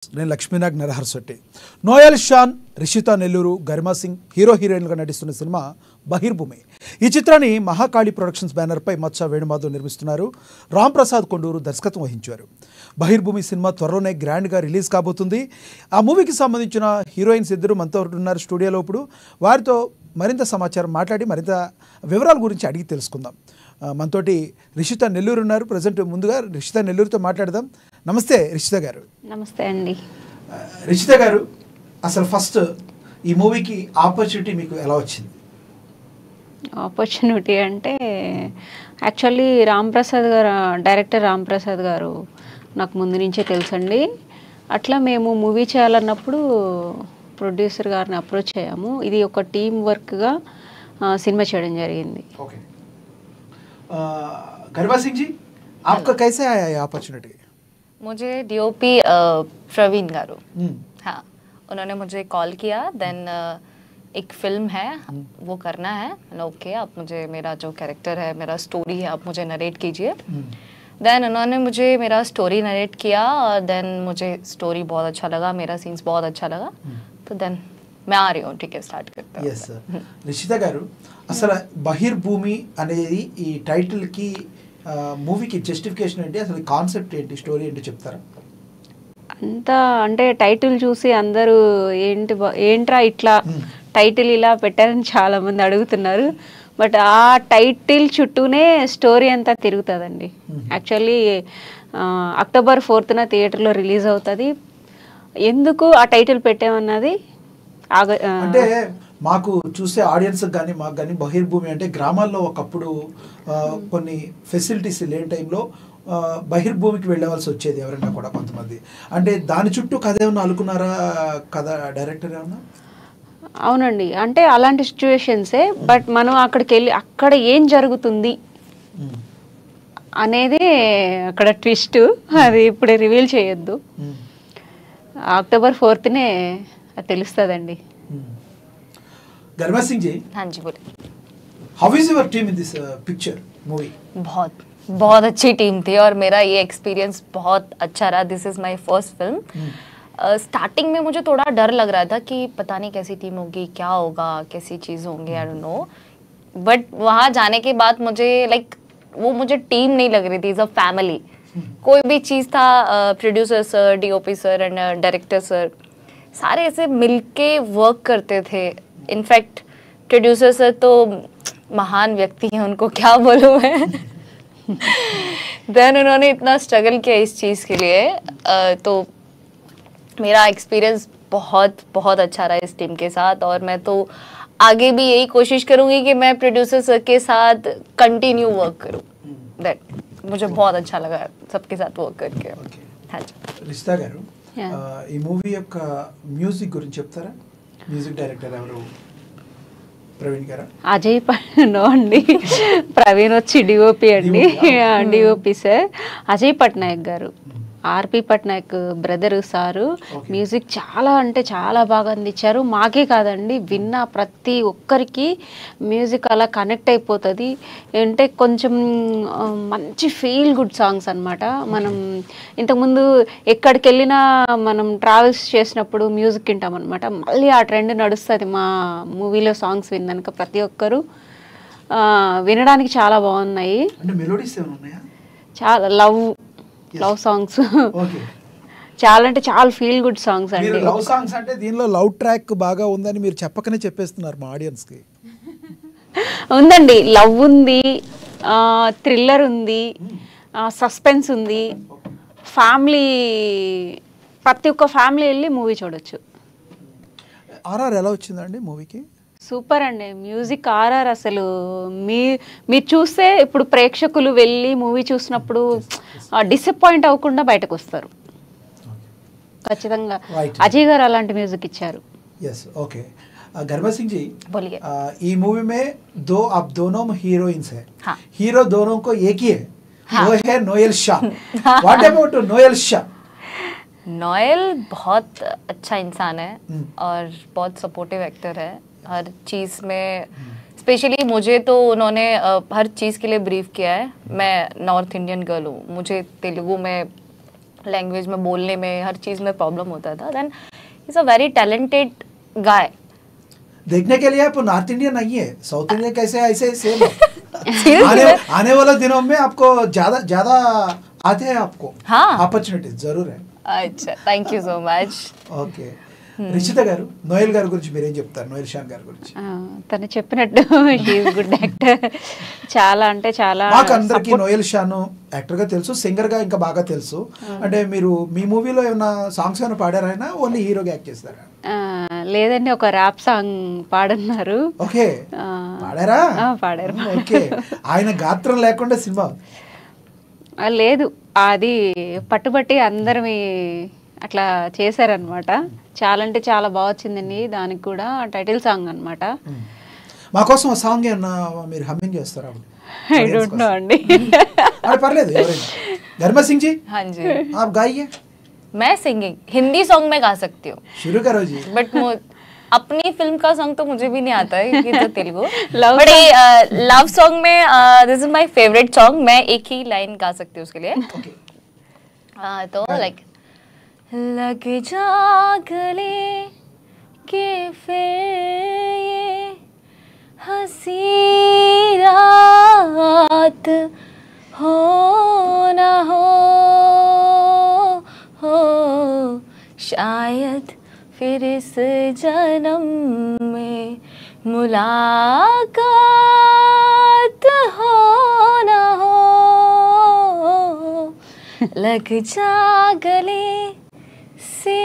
నేను Lakshminag Naraharshetty. Noel Shan, Rishita Nellore, Garima Singh hero హీరోయిన్లుగా నటిస్తున్న సినిమా బహిర్భూమి. ఈ చిత్రాన్ని మహాకాళి ప్రొడక్షన్స్ బ్యానర్పై మచ్చ వేణుమాధవ్ నిర్మిస్తున్నారు. రామ్ ప్రసాద్ కొండూరు దర్శకత్వం వహించారు. బహిర్భూమి సినిమా త్వరలోనే గ్రాండ్గా రిలీజ్ కాబోతుంది. ఆ మూవీకి సంబంధించిన హీరోయిన్స్ ఇద్దరు మనతో ఉన్నారు స్టూడియోలో. ఇప్పుడు వారితో మరింత సమాచారం మాట్లాడి మరింత వివరాల గురించి అడిగి తెలుసుకుందాం. మనతోటి రిషితా నెల్లూరు ఉన్నారు. ప్రజెంట్ ముందుగా రిషితా నెల్లూరుతో మాట్లాడదాం. నమస్తే రిషితా గారు. నమస్తే అండి. రిషితా గారు, అసలు ఫస్ట్ ఈ మూవీకి ఆపర్చునిటీ మీకు ఎలా వచ్చింది? ఆపర్చునిటీ అంటే యాక్చువల్లీ డైరెక్టర్ రామ్ ప్రసాద్ గారు నాకు ముందు నుంచే తెలుసండి. అట్లా మేము మూవీ చేయాలన్నప్పుడు ప్రొడ్యూసర్ గారిని అప్రోచ్ అయ్యాము. ఇది ఒక టీమ్ వర్క్గా సినిమా చేయడం జరిగింది. ఓకే, గరిమా సింగ్ जी, आपका कैसे आया ये अपॉर्चुनिटी? मुझे डीओपी प्रवीण गारू, हाँ, उन्होंने मुझे कॉल किया. देन एक फिल्म है वो करना है. ओके, आप मुझे मेरा जो कैरेक्टर है, मेरा स्टोरी है, आप मुझे नरेट कीजिए. देन उन्होंने मुझे मेरा स्टोरी नरेट किया और देन मुझे स्टोरी बहुत अच्छा लगा, मेरा सीन्स बहुत अच्छा लगा. तो देन मैं आ रही हूँ, ठीक है, स्टार्ट करते हैं. यस రిషిత గారు, అసలు బహిర్భూమి అనేది ఈ టైటిల్ కి మూవీకి జస్టిఫికేషన్ ఏంటి? అసలు కాన్సెప్ట్ ఏంటి, స్టోరీ ఏంటి చెప్తారా? అంతా అంటే టైటిల్ చూసి అందరూ ఏంట్రా ఇట్లా టైటిల్ ఇలా పెట్టారని చాలా మంది అడుగుతున్నారు. బట్ ఆ టైటిల్ చుట్టూనే స్టోరీ అంతా తిరుగుతుందండి. యాక్చువల్లీ అక్టోబర్ 4th థియేటర్లో రిలీజ్ అవుతుంది. ఎందుకు ఆ టైటిల్ పెట్టామన్నది అంటే మాకు చూసే ఆడియన్స్ కానీ మాకు కానీ బహిర్భూమి అంటే గ్రామాల్లో ఒకప్పుడు కొన్ని ఫెసిలిటీస్ లేని టైంలో బహిర్భూమికి వెళ్ళవలసి వచ్చేది ఎవరైనా కూడా కొంతమంది. అంటే దాని చుట్టూ కథ ఏమన్నా అనుకున్నారా? కథ డైరెక్టర్ ఏమన్నా? అవునండి, అంటే అలాంటి సిచ్యువేషన్సే. బట్ మనం అక్కడికి వెళ్ళి అక్కడ ఏం జరుగుతుంది అనేది అక్కడ ట్విస్ట్. అది ఇప్పుడే రివీల్ చేయొద్దు. అక్టోబర్ 4th తెలుస్తుందండి. गरिमा सिंह जी, हाँ जी बोलिए. How is your team in this picture movie? बहुत बहुत अच्छी टीम थी और मेरा ये एक्सपीरियंस बहुत अच्छा रहा. This is my first film. Starting में मुझे थोड़ा डर लग रहा था कि पता नहीं कैसी टीम होगी, क्या होगा, कैसी चीज़ होंगी, आई डोंट नो. बट वहाँ जाने के बाद मुझे वो मुझे टीम नहीं लग रही थी, इज़ अ फैमिली. कोई भी चीज़ था, producer sir, DOP sir and director sir सारे ऐसे मिलके वर्क करते थे. इनफैक्ट प्रोड्यूसर सर तो महान व्यक्ति हैं, उनको क्या बोलूँ मैं. देन उन्होंने इतना स्ट्रगल किया इस चीज़ के लिए. तो मेरा एक्सपीरियंस बहुत बहुत अच्छा रहा इस टीम के साथ. और मैं तो आगे भी यही कोशिश करूँगी कि मैं प्रोड्यूसर सर के साथ कंटिन्यू वर्क करूँ. दैट मुझे बहुत अच्छा लगा सबके साथ वर्क करके. हाँ जी. రిషితా గారు, ఈ మూవీ యొక్క మ్యూజిక్ గురించి చెప్తారా? మ్యూజిక్ డైరెక్టర్ ఎవరు? ప్రవీణ్ గారా? అజయ్ నో అండి, ప్రవీణ్ వచ్చి డిఓపి అండి. డిఓపి సార్ అజయ్ పట్నాయక్ గారు, ఆర్పి పట్నాయక్ బ్రదరు సారు. మ్యూజిక్ చాలా అంటే చాలా బాగా అందించారు. మాకే కాదండి, విన్న ప్రతి ఒక్కరికి మ్యూజిక్ అలా కనెక్ట్ అయిపోతుంది. అంటే కొంచెం మంచి ఫీల్ గుడ్ సాంగ్స్ అనమాట. మనం ఇంతకుముందు ఎక్కడికి వెళ్ళినా మనం ట్రావెల్స్ చేసినప్పుడు మ్యూజిక్ వింటాం అనమాట. మళ్ళీ ఆ ట్రెండ్ నడుస్తుంది మా మూవీలో సాంగ్స్ విన్నాక ప్రతి ఒక్కరు. వినడానికి చాలా బాగున్నాయి. చాలా లవ్ సాంగ్స్, చాలా అంటే చాలా ఫీల్ గుడ్ సాంగ్స్ అండి. లవ్ సాంగ్స్ అంటే దీనిలో లవ్ ట్రాక్ బాగా ఉందని మీరు చెప్పకనే చెప్పేస్తున్నారు మా ఆడియన్స్ కి. ఉందండి, లవ్ ఉంది, థ్రిల్లర్ ఉంది, సస్పెన్స్ ఉంది. ఫ్యామిలీ, ప్రతి ఒక్క ఫ్యామిలీ వెళ్ళి మూవీ చూడొచ్చు. ఆర్ఆర్ ఎలా వచ్చిందండి మూవీకి? సూపర్ అండి. మ్యూజిక్ ఆర్ఆర్ అసలు మీరు చూస్తే ఇప్పుడు ప్రేక్షకులు వెళ్ళి మూవీ చూసినప్పుడు డిసప్పాయింట్ అవ్వకుండా బయటకు వస్తారు ఖచ్చితంగా. అజయ్ గారు అలాంటి మ్యూజిక్ ఇచ్చారు. Yes okay. गरिमा सिंह जी, बोलिए. ये मूवी में आप दोनों हीरोइंस हैं. हाँ. हीरो दोनों को एक ही है. हाँ. वो है Noel Shah. What about Noel Shah? Noel बहुत अच्छा इंसान है और बहुत सपोर्टिव एक्टर है हर चीज़ में. स्पेशली मुझे तो उन्होंने हर चीज़ के लिए ब्रीफ किया है. मैं नॉर्थ इंडियन गर्ल हूँ, मुझे तेलुगु में लैंग्वेज में, बोलने में, हर चीज़ में प्रॉब्लम होता था. Then he is a very talented guy. देखने के लिए आप नॉर्थ इंडियन नहीं है, साउथ इंडियन कैसे ऐसे सेम है. आने वाले दिनों में आपको ज्यादा ज्यादा आते हैं आपको. हाँ. ఆపర్చునిటీస్ జరూర్ है. अच्छा, thank you so much. Okay, Rishitha గారు నోయల్ గారి గురించి మీరేం చెప్తారు? నోయల్ షాన్ గారి గురించి. తను చెప్పినట్టు షీఈ్ గుడ్ యాక్టర్. చాలా అంటే చాలా మాకు అందరికి నోయల్ షాన్ యాక్టర్ గా తెలుసు, సింగర్ గా ఇంకా బాగా తెలుసు. అంటే మీరు మీ మూవీలో ఏమైనా సాంగ్స్ ఏమైనా పాడారైనా ఓన్లీ హీరోగా యాక్ట్ చేస్తారా? లేదండి, ఒక ర్యాప్ సాంగ్ పాడన్నారు. ఓకే, పాడారా? పాడారు. ఓకే, ఆయన గాత్రం లేకుండా సినిమా లేదు, అది పట్టుబట్టి అందరివి అట్లా చేశారనమాట. చాలా అంటే చాలా బాగా వచ్చిందండి. దానికి కూడా టైటిల్ సాంగ్ అనమాట. మా కోసం ఆ సాంగ్ ఏమన్నా మీరు హమ్మింగ్ చేస్తారా? ఐ డోంట్ నో అండి. పర్లేదు, ఎవరైనా. గర్మా సింగ్ जी, हाँ जी, आप गाइए. मैं सिंगिंग हिंदी सॉन्ग में गा सकती हूँ. शुरू करो जी. बट अपनी फिल्म का सॉन्ग तो मुझे भी नहीं आता है, ये तो Telugu. Love but love song में this is my favourite song. मैं एक ही लाइन गा सकती हूँ उसके लिए. ओके, तो लाइक लग जा गले के फिर ये हंसी रात हो ना हो शायद फिर इस जन्म में मुलाकात हो ना हो. लग जा गले से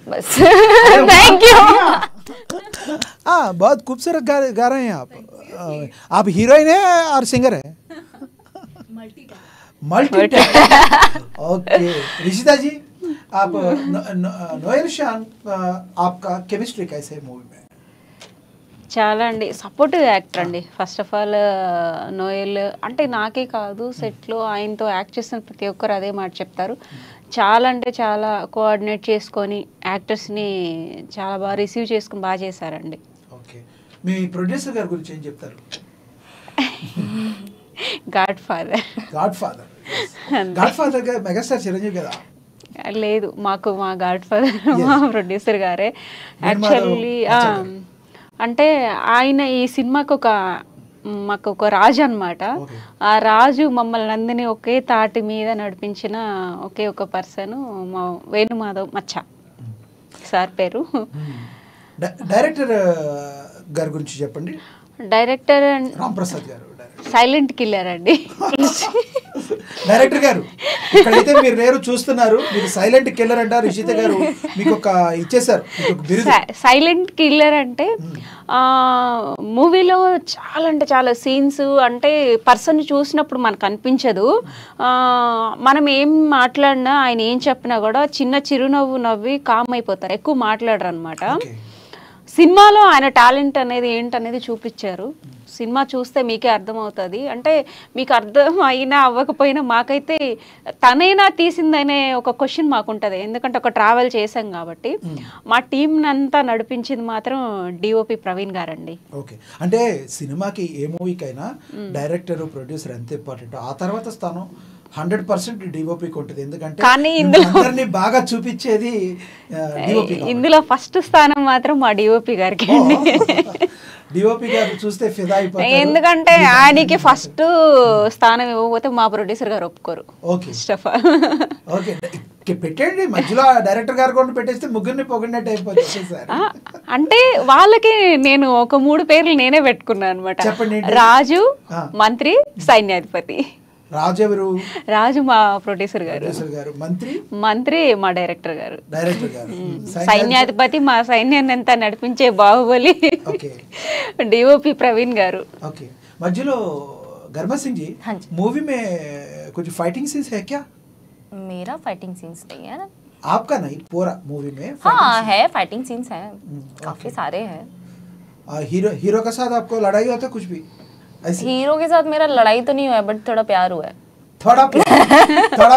बस. Thank you. हाँ, बहुत खूबसूरत गा रहे हैं आप. आप हीरोइन है और सिंगर है? Multi talent. ओके, ऋषिता जी, आप नोएल शान आपका केमिस्ट्री कैसे है मूवी में? చాలా అండి, సపోర్టివ్ యాక్టర్ అండి. ఫస్ట్ ఆఫ్ ఆల్ నోయల్ అంటే నాకే కాదు, సెట్లో ఆయనతో యాక్ట్ చేసిన ప్రతి ఒక్కరు అదే మాట చెప్తారు. చాలా అంటే చాలా కోఆర్డినేట్ చేసుకొని యాక్టర్స్ని చాలా బాగా రిసీవ్ చేసుకుని బాగా చేశారండి. ఓకే, మీ ప్రొడ్యూసర్ గారి గురించి ఏం చెప్తారు? God father. God father, God father గా మెగాస్టార్ చిరంజీవి కదా? లేదు, మాకు మా గాడ్ ఫాదర్ మా ప్రొడ్యూసర్ గారే. యాక్చువల్లీ అంటే ఆయన ఈ సినిమాకి మాకు ఒక రాజు అనమాట. ఆ రాజు మమ్మల్ని అందరినీ ఒకే తాటి మీద నడిపించిన ఒకే ఒక పర్సన్ మా వేణుమాధవ్ మచ్చ సార్ పేరు. డైరెక్టర్ గారి గురించి చెప్పండి. డైరెక్టర్ రామ్ ప్రసాద్ గారు సైలెంట్ కిల్లర్ అండి. డైరెక్టర్ గారు ఇక్కడైతే మీరు లేరు, చూస్తున్నారు. మీరు సైలెంట్ కిల్లర్ అంటారు. రిషిత గారు మీకు ఒక ఇచ్చేసారు బిరుదు. సైలెంట్ కిల్లర్ అంటే మూవీలో చాలా అంటే చాలా సీన్స్ అంటే పర్సన్ చూసినప్పుడు మనకు అనిపించదు. మనం ఏం మాట్లాడినా ఆయన ఏం చెప్పినా కూడా చిన్న చిరునవ్వు నవ్వి కామ్ అయిపోతారు, ఎక్కువ మాట్లాడరు అనమాట. సినిమాలో ఆయన టాలెంట్ అనేది ఏంటనేది చూపించారు. సినిమా చూస్తే మీకే అర్థమవుతుంది. అంటే మీకు అర్థం అయినా అవ్వకపోయినా మాకైతే తనైనా తీసిందనే ఒక క్వశ్చన్ మాకుంటుంది. ఎందుకంటే ఒక ట్రావెల్ చేసాం కాబట్టి. మా టీం అంతా నడిపించింది మాత్రం డిఓపి ప్రవీణ్ గారండి. ఓకే, అంటే సినిమాకి ఏ మూవీకైనా డైరెక్టర్ ప్రొడ్యూసర్ ఎంత ఇంపార్టెంట్, ఆ తర్వాత స్థానం 100% డిఓపికి ఉంటుంది. ఎందుకంటే అందరినీ బాగా చూపించేది డిఓపి. ఇందులో ఫస్ట్ స్థానం మాత్రం మా డిఓపి గారికి అండి. డిఓపి గారు చూస్తే ఫిదా అయిపోతారు. ఎందుకంటే ఆయనకి ఫస్ట్ స్థానం ఇవ్వకపోతే మా ప్రొడ్యూసర్ గారు ఒప్పుకోరు. ఓకే, పెట్టండి మధ్యలో డైరెక్టర్ గారు కూడా పెట్టేస్తే ముగ్గురిని పొగిడినట్టు అయిపోతుంది సార్. అంటే వాళ్ళకి నేను ఒక 3 పేర్లు నేనే పెట్టుకున్నాను అనమాట. రాజు, మంత్రి, సైన్యాధిపతి. రాజు ఎవరు? రాజు మా ప్రొడ్యూసర్ గారు. మంత్రి మా డైరెక్టర్ గారు. సైన్యాధిపతి మా సైన్యాన్ని అంతా నడిపించే బాహుబలి డిఓపి ప్రవీణ్ గారు. ఓకే, మధ్యలో गर्मा सिंह जी, मूवी में कुछ फाइटिंग सीन्स है क्या? मेरा फाइटिंग सीन्स नहीं है ना. आपका नहीं, पूरा मूवी में? हाँ है, फाइटिंग सीन्स हैं, काफी सारे हैं. हीरो के साथ आपको लड़ाई होता है कुछ भी? हीरो के साथ मेरा लड़ाई तो नहीं हुआ है, बट थोड़ा प्यार हुआ है. थोड़ा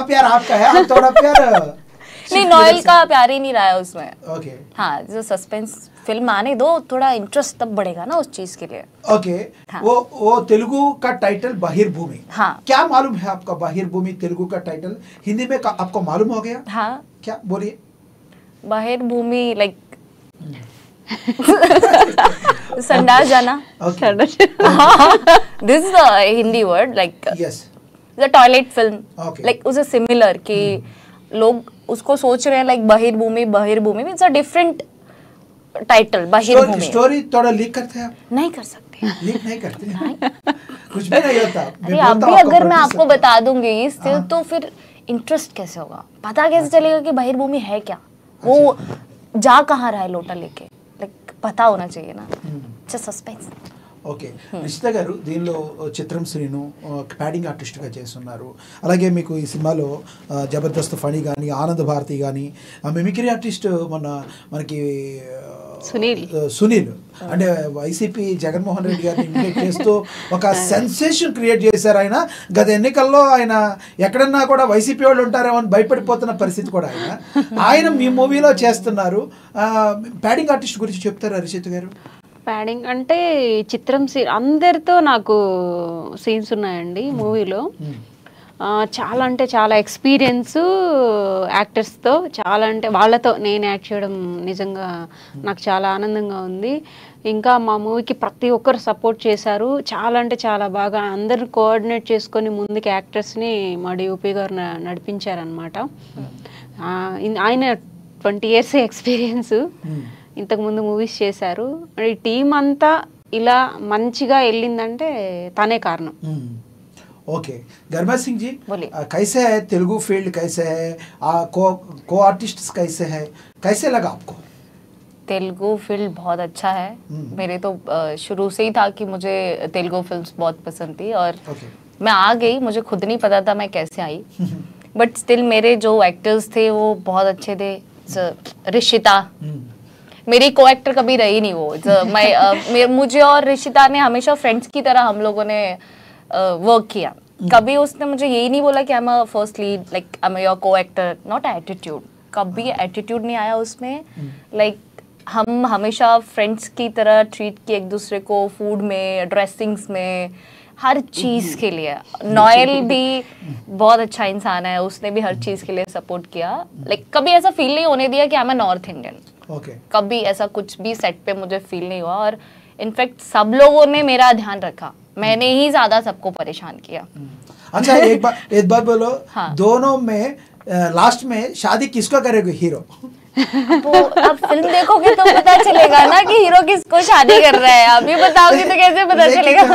प्यार आपका है, थोड़ा प्यार नहीं नोएल का प्यार ही नहीं रहा है उसमें। ओके हाँ, जो सस्पेंस फिल्म आने दो, थोड़ा इंटरेस्ट तब बढ़ेगा ना उस चीज के लिए। ओके हाँ। वो तेलुगु का टाइटल बहिर्भूमि, हाँ। क्या मालूम है आपका बहिर्भूमि तेलुगु का टाइटल हिंदी में आपको मालूम हो गया? हाँ, क्या बोलिए? बहिर्भूमि लाइक संडास जाना। Okay this is the Hindi word like yes the toilet film, Okay. Like उसे सिमिलर कि लोग उसको सोच रहे हैं like Bahirbhumi, Bahirbhumi means a different title Bahirbhumi. Story थोड़ा लीक करते हैं आप? नहीं कर सकते। लीक नहीं करते हैं? कुछ भी नहीं होता। अरे अभी अगर मैं आपको बता दूंगी स्टिल तो फिर इंटरेस्ट कैसे होगा, पता कैसे चलेगा कि बहिर्भूमि है क्या, वो जा कहाँ रहा है लोटा लेके, लाइक पता होना चाहिए ना। अच्छा सस्पेंस। ఓకే నిశ్చిత గారు దీనిలో చిత్రం శ్రీను ప్యాడింగ్ ఆర్టిస్ట్గా చేస్తున్నారు. అలాగే మీకు ఈ సినిమాలో జబర్దస్త్ ఫణి కానీ ఆనంద్ భారతి కానీ మిమిక్రీ ఆర్టిస్ట్ మనకి సునీల్ అంటే వైసీపీ జగన్మోహన్ రెడ్డి గారిని ఇమిటేట్ చేస్తూ ఒక సెన్సేషన్ క్రియేట్ చేశారు. ఆయన గత ఎన్నికల్లో ఆయన ఎక్కడన్నా కూడా వైసీపీ వాళ్ళు ఉంటారేమో అని భయపడిపోతున్న పరిస్థితి కూడా ఆయన మీ మూవీలో చేస్తున్నారు. ప్యాడింగ్ ఆర్టిస్ట్ గురించి చెప్తారా రిషిత్ గారు? ప్యాడింగ్ అంటే చిత్రం అందరితో నాకు సీన్స్ ఉన్నాయండి మూవీలో. చాలా అంటే చాలా ఎక్స్పీరియన్స్ యాక్టర్స్తో, చాలా అంటే వాళ్ళతో నేను యాక్ట్ చేయడం నిజంగా నాకు చాలా ఆనందంగా ఉంది. ఇంకా మా మూవీకి ప్రతి ఒక్కరు సపోర్ట్ చేశారు. చాలా అంటే చాలా బాగా అందరు కోఆర్డినేట్ చేసుకొని ముందుకు యాక్టర్స్ని మా డిఓపి గారు నడిపించారనమాట. ఆయన 20 years ఎక్స్పీరియన్స్, ఇంతకుముందు మూవీస్ చేశారు. ఈ టీం అంతా ఇలా మంచిగా వెళ్ళిందంటే తనే కారణం. ओके गर्मा सिंह जी कैसे है तेलुगु फील्ड, कैसे है को आर्टिस्ट्स कैसे है, कैसे लगा आपको? तेलुगु फील्ड बहुत अच्छा है। मेरे तो शुरू से ही था कि मुझे तेलुगु फिल्म्स बहुत पसंद थी और मैं आ गई, मुझे खुद नहीं पता था मैं कैसे आई, बट स्टिल मेरे जो एक्टर्स थे वो बहुत अच्छे थे। ऋषिता मेरी को एक्टर कभी रही नहीं, वो मुझे और ऋषिता ने हमेशा फ्रेंड्स की तरह हम लोगों ने वर्क किया। कभी उसने मुझे यही नहीं बोला कि I am a first lead, like I am your को एक्टर, नॉट एटीट्यूड, कभी एटीट्यूड नहीं आया उसमें। लाइक हम हमेशा फ्रेंड्स की तरह ट्रीट किए एक दूसरे को, फूड में, ड्रेसिंग्स में, हर चीज़ के लिए। नोएल भी बहुत अच्छा इंसान है, उसने भी हर चीज़ के लिए सपोर्ट किया। लाइक कभी ऐसा फील नहीं होने दिया कि I am a north Indian, कभी ऐसा कुछ भी सेट पे मुझे फील नहीं हुआ। और इनफैक्ट सब लोगों ने मेरा ध्यान रखा, मैंने ही ज्यादा सबको परेशान किया। अच्छा एक बात बोलो, हाँ। दोनों में लास्ट में शादी किसको करेगा हीरो? वो अब फिल्म देखोगे तो पता चलेगा ना कि हीरो किसको शादी कर रहा है। अभी बताओगे तो कैसे पता चलेगा?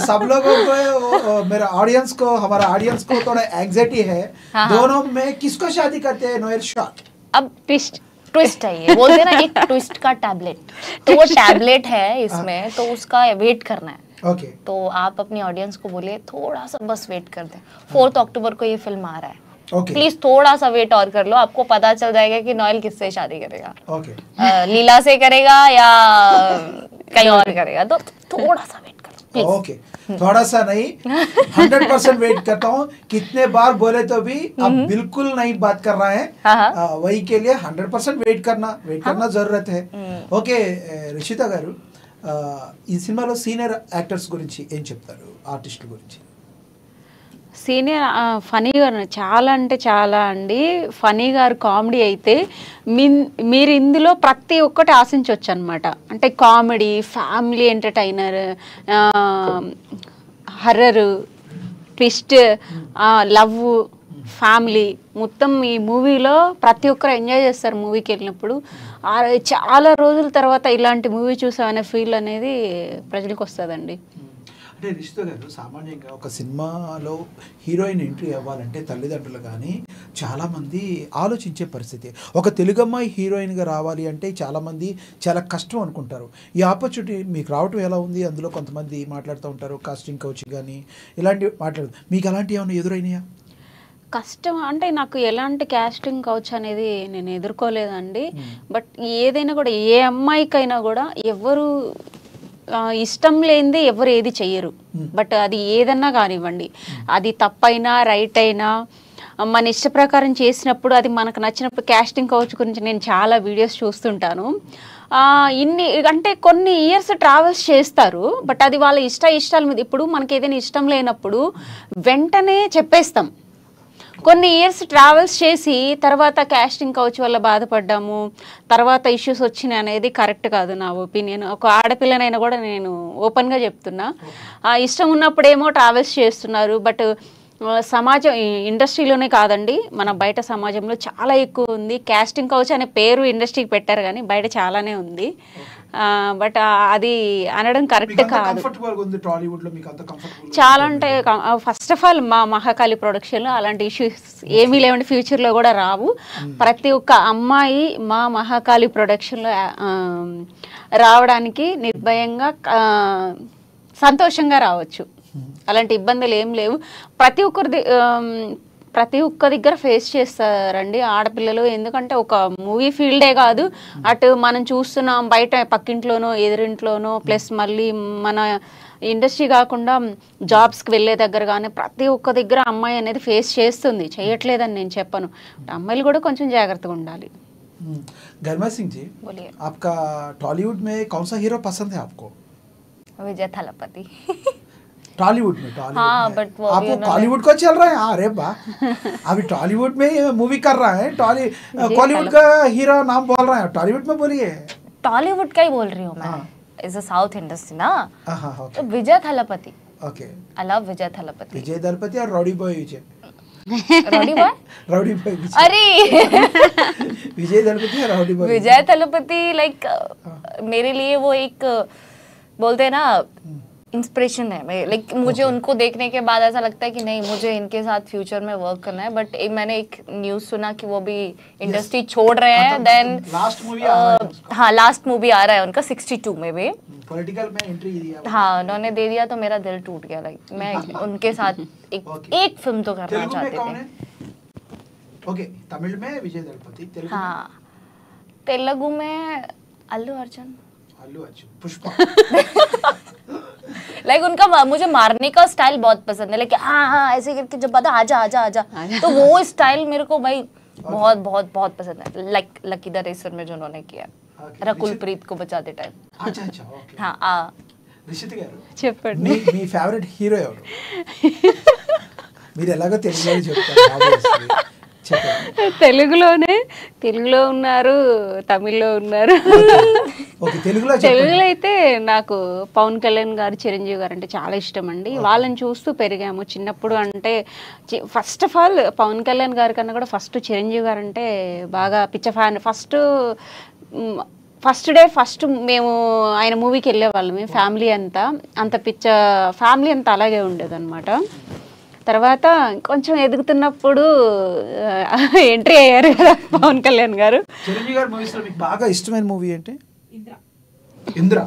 सब लोगों को मेरा ऑडियंस को, हमारा ऑडियंस को थोड़ा एंग्जाइटी है। हाँ, दोनों में किसको शादी करते हैं नोएल शॉट? अब ट्विस्ट है, ये बोलते ना एक ट्विस्ट का टैबलेट, तो वो टैबलेट है इसमें, तो उसका वेट करना है। ओके तो आप अपनी ऑडियंस को बोलिए थोड़ा सा बस वेट कर दें, 4 अक्टूबर को ये फिल्म आ रहा है, प्लीज थोड़ा सा वेट और कर लो, आपको पता चल जाएगा कि नोएल किससे शादी करेगा। लीला से करेगा या कहीं और करेगा, तो थोड़ा सा वेट कर लो। ओके थोड़ा सा नहीं, 100% वेट करता हूँ। कितने बार बोले तो भी अब बिल्कुल नहीं बात कर रहा है, वही के लिए 100% वेट करना जरूरत है। ఓకే రిషిత గారు, ఈ సినిమాలో సీనియర్ యాక్టర్స్ గురించి ఏం చెప్తారు, ఆర్టిస్టుల గురించి? సీనియర్ ఫనీ గారు చాలా అంటే చాలా అండి. ఫనీ గారు కామెడీ అయితే మీరు ఇందులో ప్రతి ఒక్కటి ఆశించవచ్చు అనమాట. అంటే comedy, family entertainer, horror, twist, love, family మొత్తం ఈ మూవీలో ప్రతి ఒక్కరు ఎంజాయ్ చేస్తారు. మూవీకి వెళ్ళినప్పుడు చాలా రోజుల తర్వాత ఇలాంటి మూవీ చూసామనే ఫీల్ అనేది ప్రజలకు వస్తుందండి. అంటే రిషిత గారు, సామాన్యంగా ఒక సినిమాలో హీరోయిన్ ఎంట్రీ అవ్వాలంటే తల్లిదండ్రులు కానీ చాలామంది ఆలోచించే పరిస్థితి. ఒక తెలుగు అమ్మాయి హీరోయిన్గా రావాలి అంటే చాలామంది చాలా కష్టం అనుకుంటారు. ఈ ఆపర్చునిటీ మీకు రావటం ఎలా ఉంది? అందులో కొంతమంది మాట్లాడుతూ ఉంటారు, కాస్టింగ్ కౌచ్ కానీ ఇలాంటివి మీకు అలాంటివి ఏమైనా ఎదురైనాయా? కష్టం అంటే నాకు ఎలాంటి కాస్టింగ్ కౌచ్ అనేది నేను ఎదుర్కోలేదండి. బట్ ఏదైనా కూడా ఏ అమ్మాయికైనా కూడా ఎవరు ఇష్టం లేనిదే ఎవరు ఏది చెయ్యరు. బట్ అది ఏదన్నా కానివ్వండి, అది తప్పైనా రైట్ అయినా మన ఇష్ట ప్రకారం చేసినప్పుడు అది మనకు నచ్చినప్పుడు కాస్టింగ్ కౌచ్ గురించి నేను చాలా వీడియోస్ చూస్తుంటాను. ఇన్ని అంటే కొన్ని ఇయర్స్ ట్రావెల్స్ చేస్తారు, బట్ అది వాళ్ళ ఇష్టాల మీద. ఇప్పుడు మనకి ఏదైనా ఇష్టం లేనప్పుడు వెంటనే చెప్పేస్తాం. కొన్ని ఇయర్స్ ట్రావెల్స్ చేసి తర్వాత కాస్టింగ్ కౌచ్ వల్ల బాధపడ్డాము, తర్వాత ఇష్యూస్ వచ్చినాయి అనేది కరెక్ట్ కాదు నా ఒపీనియన్. ఒక ఆడపిల్లనైనా కూడా నేను ఓపెన్గా చెప్తున్నా. ఇష్టం ఉన్నప్పుడేమో ట్రావెల్స్ చేస్తున్నారు, బట్ సమాజం ఇండస్ట్రీలోనే కాదండి, మన బయట సమాజంలో చాలా ఎక్కువ ఉంది. కాస్టింగ్ కౌచ్ అనే పేరు ఇండస్ట్రీకి పెట్టారు కానీ బయట చాలానే ఉంది. బట్ అది అనడం కరెక్ట్ కాదు. చాలా అంటే ఫస్ట్ ఆఫ్ ఆల్ మా మహాకాళి ప్రొడక్షన్లో అలాంటి ఇష్యూస్ ఏమీ లేవండి, ఫ్యూచర్లో కూడా రావు. ప్రతి ఒక్క అమ్మాయి మా మహాకాళి ప్రొడక్షన్లో రావడానికి నిర్భయంగా సంతోషంగా రావచ్చు. అలాంటి ఇబ్బందులు ఏం లేవు. ప్రతి ఒక్క దగ్గర ఫేస్ చేస్తారండి ఆడపిల్లలు. ఎందుకంటే ఒక మూవీ ఫీల్డే కాదు, అటు మనం చూస్తున్నాం బయట పక్కింట్లోనో ఎదురింట్లోనో, ప్లస్ మళ్ళీ మన ఇండస్ట్రీ కాకుండా జాబ్స్కి వెళ్ళే దగ్గర కానీ ప్రతి ఒక్క దగ్గర అమ్మాయి అనేది ఫేస్ చేస్తుంది. చేయట్లేదని నేను చెప్పను, అమ్మాయిలు కూడా కొంచెం జాగ్రత్తగా ఉండాలి. गरिमा सिंह जी, आपका टॉलीवुड में कौन सा हीरो पसंद है आपको? विजय थालापति। टॉलीवुड में हाँ, बट वो आप कॉलीवुड को चल रहे हैं? अरे वाह, अभी टॉलीवुड में मूवी कर रहा है, कॉलीवुड का हीरो नाम बोल रहे हैं, टॉलीवुड में बोलिए। टॉलीवुड का ही बोल रही हूँ मैं, इज अ साउथ इंडस्ट्री ना। तो Vijay Thalapathy. Okay, I love Vijay Thalapathy. Vijay Thalapathy और rowdy boy Vijay. Rowdy boy? Rowdy boy Vijay. अरे विजय थालापति और rowdy boy. Vijay Thalapathy like मेरे लिए वो एक बोलते हैं ना इंस्पिरेशन है। लाइक मुझे उनको देखने के बाद ऐसा लगता है कि नहीं, मुझे इनके साथ फ्यूचर में वर्क करना है। बट मैंने एक न्यूज सुना कि वो भी इंडस्ट्री छोड़ रहे हैं। देन लास्ट मूवी हाँ, लास्ट मूवी आ रहा है उनका 62 में भी। पॉलिटिकल में एंट्री दिया। हाँ, उन्होंने दे दिया तो मेरा दिल टूट गया। लाइक मैं उनके साथ एक फिल्म तो करना चाहते थे। ओके, तमिल में विजय थालापति, तेलुगु हाँ, तेलुगु में अल्लू अर्जुन। पुष्पा। लाइक उनका मुझे मारने का स्टाइल बहुत पसंद है। लाइक हाँ हाँ ऐसे करके जब बता आजा आजा आजा, तो वो स्टाइल मेरे को भाई बहुत बहुत बहुत पसंद है। लाइक लकी द रेसर में जो उन्होंने किया रकुल प्रीत को बचाते टाइम। अच्छा अच्छा, ओके। हाँ రిషిత్ గారు చెప్పండి, మీ ఫేవరెట్ హీరో ఎవరు? మీరు ఎలాగో తెలుగులో చెప్తారు. తెలుగులో ఉన్నారు, తమిళ్లో ఉన్నారు. తెలుగులో అయితే నాకు పవన్ కళ్యాణ్ గారు, చిరంజీవి గారు అంటే చాలా ఇష్టం అండి. వాళ్ళని చూస్తూ పెరిగాము చిన్నప్పుడు. అంటే first of all Pawan Kalyan గారి కన్నా కూడా ఫస్ట్ చిరంజీవి గారు అంటే బాగా పిచ్చ ఫ్యాన్. ఫస్ట్ డే మేము ఆయన మూవీకి వెళ్ళేవాళ్ళం, మేము ఫ్యామిలీ అంత పిచ్చ ఫ్యామిలీ అంతా అలాగే ఉండేదన్నమాట. తర్వాత కొంచెం ఎదుగుతున్నప్పుడు ఎంట్రీ అయ్యారు కదా పవన్ కళ్యాణ్ గారు. చిరంజీవి గారి మూవీస్ లో మీకు బాగా ఇష్టమైన మూవీ ఏంటి? ఇంద్ర.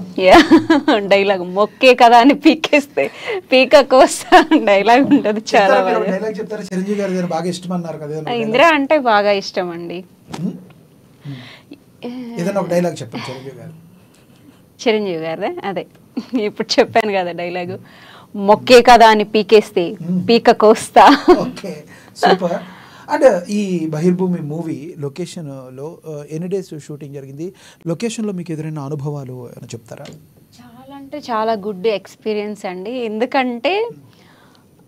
డైలాగ్ మొక్కే కదా అని పీకేస్తే పీక కోస్తా డైలాగ్ ఉంటుంది చాలా బాగా. డైలాగ్ చెప్తారా? చిరంజీవి గారి బాగా ఇష్టం అన్నారు కదా. ఇంద్ర అంటే బాగా ఇష్టం అండి. ఏదైనా ఒక డైలాగ్ చెప్పండి చిరంజీవి గారు. చిరంజీవి గారిదే అదే ఇప్పుడు చెప్పాను కదా డైలాగు, మొక్కే కదా అని పీకేస్తే పీక కోస్తా. Okay, super. అండ్ ఈ బహిర్భూమి మూవీ లొకేషన్లో ఎన్ని డేస్ షూటింగ్ జరిగింది? లొకేషన్లో మీకు ఎదురైన అనుభవాలు ఏమైనా చెప్తారా? చాలా అంటే చాలా గుడ్ ఎక్స్పీరియన్స్ అండి. ఎందుకంటే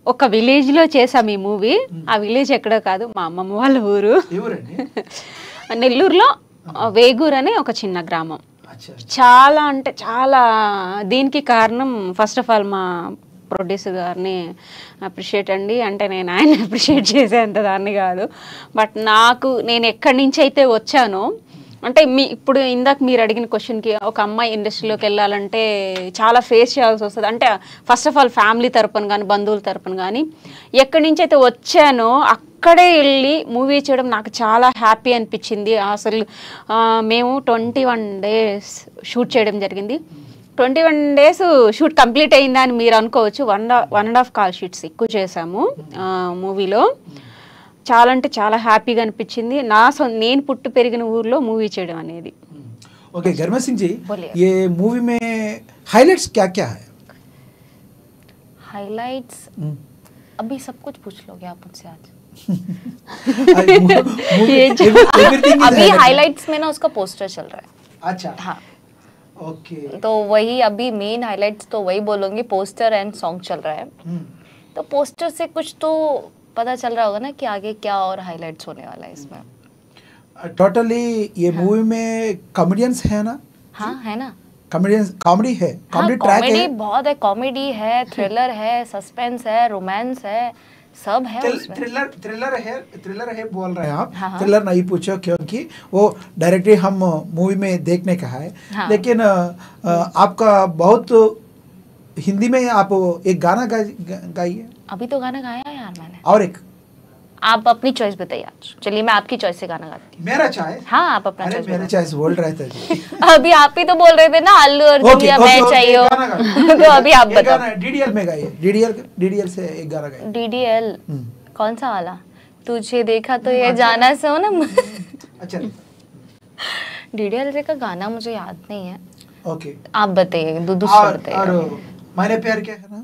ఒక విలేజ్లో చేసాం ఈ మూవీ. ఆ విలేజ్ ఎక్కడో కాదు, మా అమ్మమ్మ వాళ్ళ ఊరు నెల్లూరులో వేగూరు అనే ఒక చిన్న గ్రామం. చాలా అంటే చాలా దీనికి కారణం ఫస్ట్ ఆఫ్ ఆల్ మా ప్రొడ్యూసర్ గారిని అప్రిషియేట్ అండి. అంటే నేను ఆయన అప్రిషియేట్ చేసేంత దాన్ని కాదు, బట్ నేను ఎక్కడి నుంచి అయితే వచ్చానో, అంటే ఇప్పుడు ఇందాక మీరు అడిగిన క్వశ్చన్కి, ఒక అమ్మాయి ఇండస్ట్రీలోకి వెళ్ళాలంటే చాలా ఫేస్ చేయాల్సి వస్తుంది. అంటే ఫస్ట్ ఆఫ్ ఆల్ ఫ్యామిలీ తరపున కానీ బంధువుల తరపున కానీ ఎక్కడి నుంచి అయితే వచ్చానో అక్కడే వెళ్ళి మూవీ చేయడం నాకు చాలా హ్యాపీ అనిపించింది. అసలు మేము 21 days షూట్ చేయడం జరిగింది. 21 days షూట్ కంప్లీట్ అయిందా అని మీరు అనుకోవచ్చు. 1.5 కాల్ షీట్స్ ఎక్కువ చేసాము మూవీలో. చాలా అంటే చాలా హ్యాపీగా అనిపించింది. నేను పుట్టి పెరిగిన ఊర్లో మూవీ చేయడం అనేది. ఓకే, गरिमा सिंह जी, ये मूवी में हाइलाइट्स क्या क्या है? हाइलाइट्स अभी सब कुछ पूछ लोगे आप मुझसे आज? अभी हाइलाइट्स में ना उसका पोस्टर चल रहा है। अच्छा हाँ, ओके तो वही अभी मेन हाइलाइट्स तो वही बोलूंगी, पोस्टर एंड सॉन्ग चल रहा है। तो पोस्टर से कुछ तो पता चल रहा होगा ना कि आगे क्या और हाइलाइट्स होने वाला है इसमें। टोटली ये मूवी में कॉमेडियंस है ना? हाँ है ना, कॉमेडियंस कॉमेडी है, हाँ कॉमेडी ट्रैक कॉमेडी है, बहुत है, कॉमेडी है, थ्रिलर है, सस्पेंस है, रोमांस है, सब है उसमें। थ्रिलर है बोल रहे हैं आप। हाँ, हाँ। थ्रिलर नहीं पूछो क्योंकि वो डायरेक्टली हम मूवी में देखने का है। हाँ। लेकिन आपका बहुत हिंदी में आप एक गाना गाइए अभी तो गाना गाया है यार मैंने। और एक आप अपनी चॉइस बताइए आज। चलिए मैं आपकी चॉइस से गाना गाती हूँ। मेरा चॉइस। हाँ आप अपना अरे चॉइस मेरा चॉइस बोल रहे थे जी। अभी आप ही तो बोल रहे थे ना अल्लू अर्जुन या मैं चाहिए हो। तो अभी आप बताओ। डीडीएल में गाइए, डीडीएल से एक गाना गाइए। डीडीएल कौन सा वाला? तुझे देखा तो ये जाना से हो ना। अच्छा डीडीएल का गाना मुझे याद नहीं है, ओके। आप बताइए, दूसरा और बताइए। मैंने प्यार किया है ना,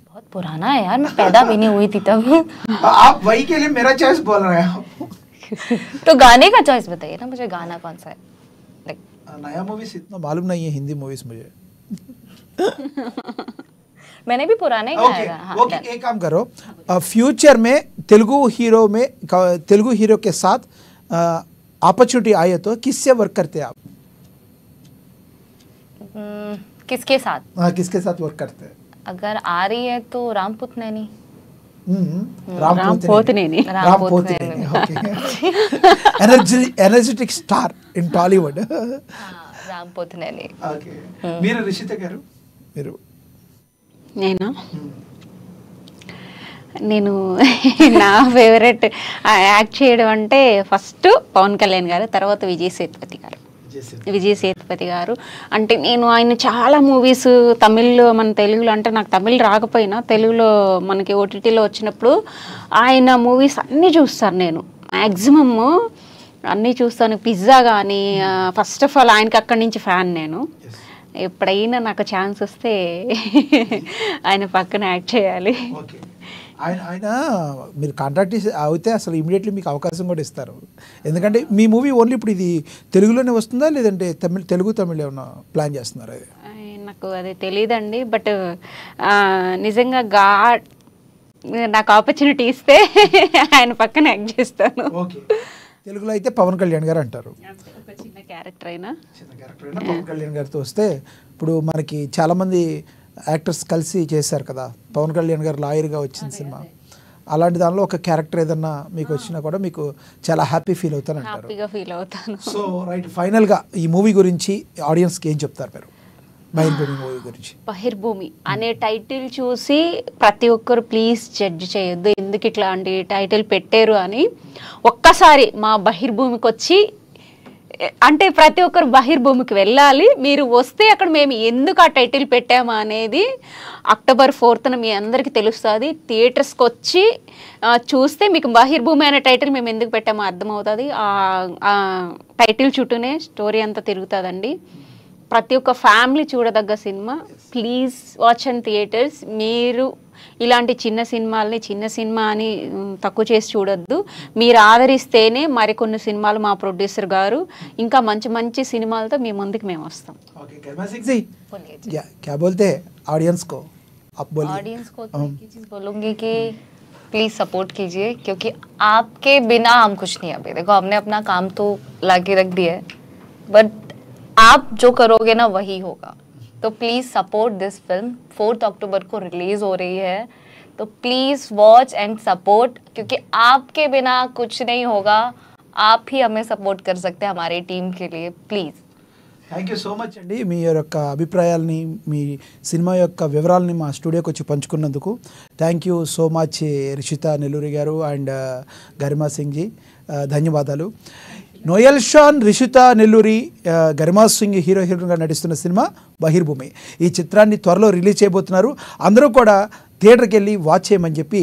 बहुत पुराना है यार, मैं पैदा भी नहीं हुई थी तब। आप वही के लिए मेरा चॉइस बोल रहे हैं आप। तो गाने का चॉइस बताइए ना मुझे, गाना कौन सा है? नया मूवीज इतना मालूम नहीं है, हिंदी मूवीज मुझे। मैंने भी पुराने ही ओके गाया था। हाँ, ओके, एक काम करो, फ्यूचर में तेलुगु हीरो के साथ अपॉर्चुनिटी आए तो किससे वर्क करते हैं आप? किसके साथ? हाँ, किसके साथ वर्क करते हैं? अगर आ रही है तो Ramaputta Naini. Ram पोतनेनी। Energetic star in Tollywood. రాంపోత్ Naini. Okay, మీరు రిషిత గారు, మీరు? నేను నా ఫేవరెట్ యాక్ట్ చేయడం అంటే ఫస్ట్ పవన్ కళ్యాణ్ గారు, తర్వాత విజయ్ సేతుపతి గారు. అంటే నేను ఆయన చాలా మూవీస్ తమిళ్లో, మన తెలుగులో, అంటే నాకు తమిళ్ రాకపోయినా తెలుగులో మనకి ఓటీటీలో వచ్చినప్పుడు ఆయన మూవీస్ అన్నీ చూస్తాను నేను, మ్యాక్సిమమ్ అన్నీ చూస్తాను. పిజ్జా కానీ ఫస్ట్ ఆఫ్ ఆల్ ఆయనకి అక్కడి నుంచి ఫ్యాన్ నేను. ఎప్పుడైనా నాకు ఛాన్స్ వస్తే ఆయన పక్కన యాక్ట్ చేయాలి. ఆయన మీరు కాంట్రాక్ట్ అయితే అసలు ఇమీడియట్లీ మీకు అవకాశం కూడా ఇస్తారు. ఎందుకంటే మీ మూవీ ఓన్లీ ఇప్పుడు ఇది తెలుగులోనే వస్తుందా, లేదంటే తెలుగు తమిళ్ ఏమన్నా ప్లాన్ చేస్తున్నారా? నాకు అది తెలియదండి, బట్ నిజంగా నాకు ఆపర్చునిటీ ఇస్తే ఆయన పక్కన యాక్ట్ చేస్తాను. ఓకే, తెలుగులో అయితే పవన్ కళ్యాణ్ గారు అంటారు. ఒక చిన్న క్యారెక్టర్ అయినా పవన్ కళ్యాణ్ గారితో వస్తే, ఇప్పుడు మనకి చాలామంది యాక్టర్స్ కలిసి చేశారు కదా, పవన్ కళ్యాణ్ గారు లాయర్గా వచ్చిన సినిమా, అలాంటి దానిలో ఒక క్యారెక్టర్ ఏదన్నా మీకు వచ్చినా కూడా మీకు చాలా హ్యాపీ ఫీల్ అవుతాను అంటారు. హ్యాపీగా ఫీల్ అవుతాను. సో రైట్, ఫైనల్గా ఈ మూవీ గురించి ఆడియన్స్కి ఏం చెప్తారు మీరు? బహిర్భూమి మూవీ గురించి. బహిర్భూమి అనే టైటిల్ చూసి ప్రతి ఒక్కరు ప్లీజ్ జడ్జ్ చేయొద్దు, ఎందుకు ఇట్లాంటి టైటిల్ పెట్టారు అని. ఒక్కసారి మా బహిర్భూమికి వచ్చి, అంటే ప్రతి ఒక్కరు బహిర్భూమికి వెళ్ళాలి. మీరు వస్తే అక్కడ మేము ఎందుకు ఆ టైటిల్ పెట్టామా అనేది అక్టోబర్ 4th మీ అందరికీ తెలుస్తుంది. థియేటర్స్కి వచ్చి చూస్తే మీకు బహిర్భూమి అనే టైటిల్ మేము ఎందుకు పెట్టామో అర్థమవుతుంది. ఆ టైటిల్ చుట్టూనే స్టోరీ అంతా తిరుగుతుందండి. ప్రతి ఒక్క ఫ్యామిలీ చూడదగ్గ cinema. Please watch and theatres. మీరు ఇలాంటి చిన్న సినిమా అని తక్కువ చేసి చూడొద్దు. మీరు ఆదరిస్తేనే మరికొన్ని సినిమాలు మా ప్రొడ్యూసర్ గారు ఇంకా మంచి మంచి సినిమాలతో మీ ముందుకు మేము వస్తాం. ऑडियंस को एक चीज बोलूंगी कि प्लीज सपोर्ट कीजिए, क्योंकि आपके बिना हम कुछ नहीं है. अभी देखो हमने अपना काम तो लाके रख दिया है, बट आप जो करोगे ना वही होगा. तो प्लीज सपोर्ट दिस फिल्म. 4 अक्टूबर को रिलीज हो रही है, तो प्लीज वॉच एंड सपोर्ट, क्योंकि आपके बिना कुछ नहीं होगा. आप ही हमें सपोर्ट कर सकते हैं हमारी टीम के लिए. Please thank you so much అండి. మీ యొక్క అభిప్రాయాలని, మీ సినిమా యొక్క వివరాలని మా స్టూడియోకి వచ్చి పంచుకున్నందుకు thank you so much Rishitha Nelluri garu and Garima Singh ji, ధన్యవాదాలు. నోయల్ షాన్, రిషిత నెల్లూరి, గరిమా సింగ్ హీరోయిన్గా నటిస్తున్న సినిమా బహిర్భూమి. ఈ చిత్రాన్ని త్వరలో రిలీజ్ చేయబోతున్నారు. అందరూ కూడా థియేటర్కి వెళ్ళి వాచ్ చేయమని చెప్పి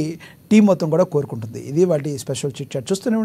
టీం మొత్తం కూడా కోరుకుంటుంది. ఇది వాటి స్పెషల్ చిట్ చాట్. చూస్తూనే